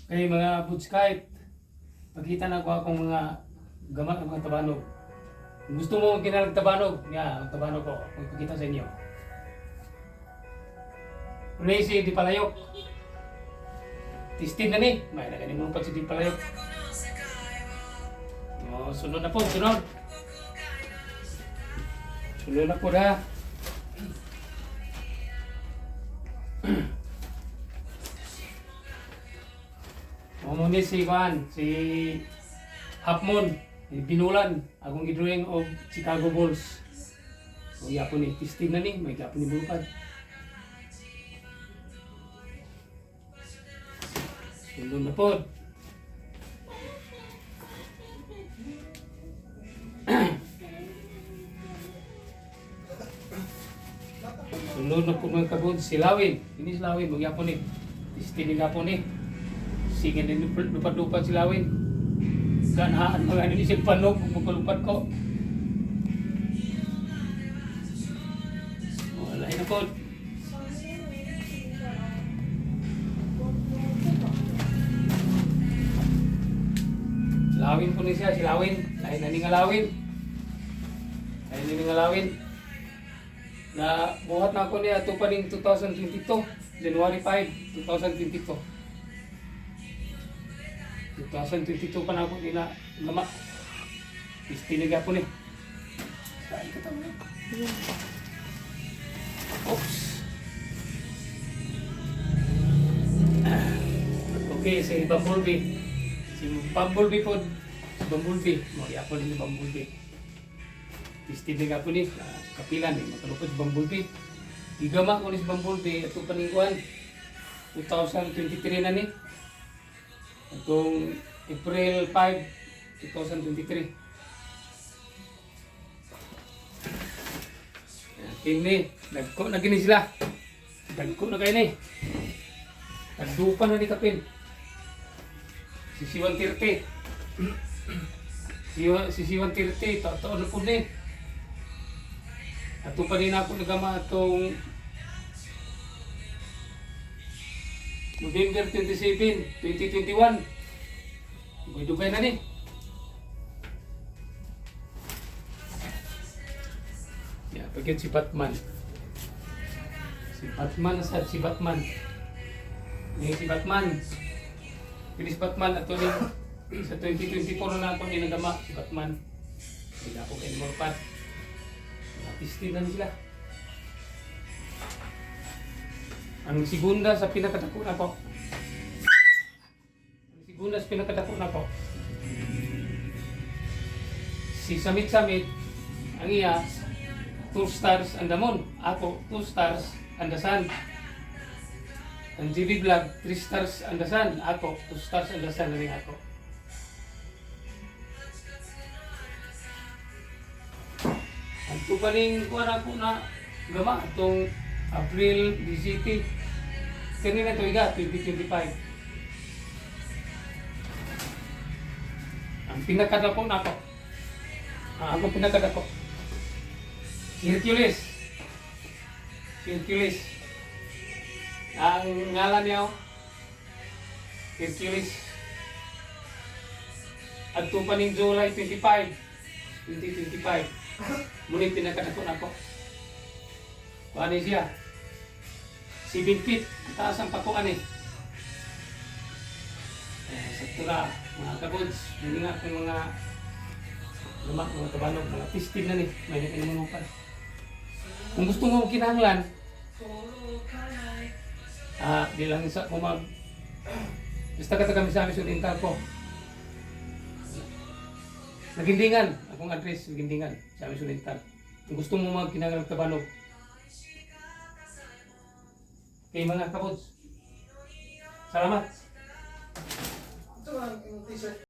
Kay mga buds kahit pagkita na ko akong mga gamat ng mga tabanog. Kung gusto mo kinalag tabanog, ang tabanog ko, kung ipakita sa inyo. Crazy di palayok. Tistin na ni, may naganin mo pa si di palayok. Sunod na po, sunod. Sunod na po na. Muna si Juan, si Half-Moon, Binulan, akong gidrawing of Chicago Bulls. O yapon ni, tistin na ni, may yapon ni Bulupad. Sunod na po. Sunod na po mga kabod, si Lawin. Ini si Lawin, magyapon ni. Tistin ni yapon ni. Singin din lupad-lupad si Lawin. Ganaan mga nilisip panog, magpalupad ko. Wala na po. Lawin po ni siya, si Lawin. Lain na ni nga Lawin. Lain na ni nga Lawin. Na buhat na ako niya ito pa rin 2022. January 5, 2022. 2022 pa na ako nila lama. Istiniga po ni. Saan ka tama? Oops. Okay, si Bumblebee. Si Bumblebee po. Si Bumblebee. Maya po din si Bumblebee. Istiniga po ni. Kapilan eh. Makalupad si Bumblebee. Igama ko ni si Bumblebee. Ito paningkuhan. 2023 na ni. Itong April 5, 2023. Kini, nagko na gini sila. Nagko na kayo ni. Nagdupa na ni Kapin. Si Siwan Tirte. Si Siwan Tirte, taon na po ni. Ato pa din ako nagama itong November 27, 2021. Dugay na ni. Pagyan si Batman. Si Batman si Batman. Ini si Batman. Ini si Batman ato ni sa 2024 na ako ginagama si Batman. Hindi ako kayo marpat. Artistin na sila. Ang segunda sa pinakadako na po. Ang segunda sa pinakadako na po. Si Samit Samit, ang iya, 2 stars and the moon. Ako, 2 stars and the sun. Ang GB Vlog, 3 stars and the sun. Ako, 2 stars and the sun na rin ako. Ang tupaling kuha na ako na gama itong April 17. Kanina ito iga, 2025. Ang pinakadako na ako. Ako pinakadako. Hercules. Hercules. Ang ngalan niya, Hercules. At tupaning July 25, 2025. Muli pinakadako na ako. Kuha siya. 7 feet, taas ang pakuan eh. Sa tura, mga kabuds, hindi nga kung mga lumak, mga tabanog, mga tistin na ni, may nakalimunupan. Kung gusto mo kinahanglan, di lang isa kung basta kata kami sa amin sulintal ko. Nagindingan, akong address, nagindingan, sa amin sulintal. Kung gusto mo kinahanglan tabanog, kay mga kabuds. Salamat.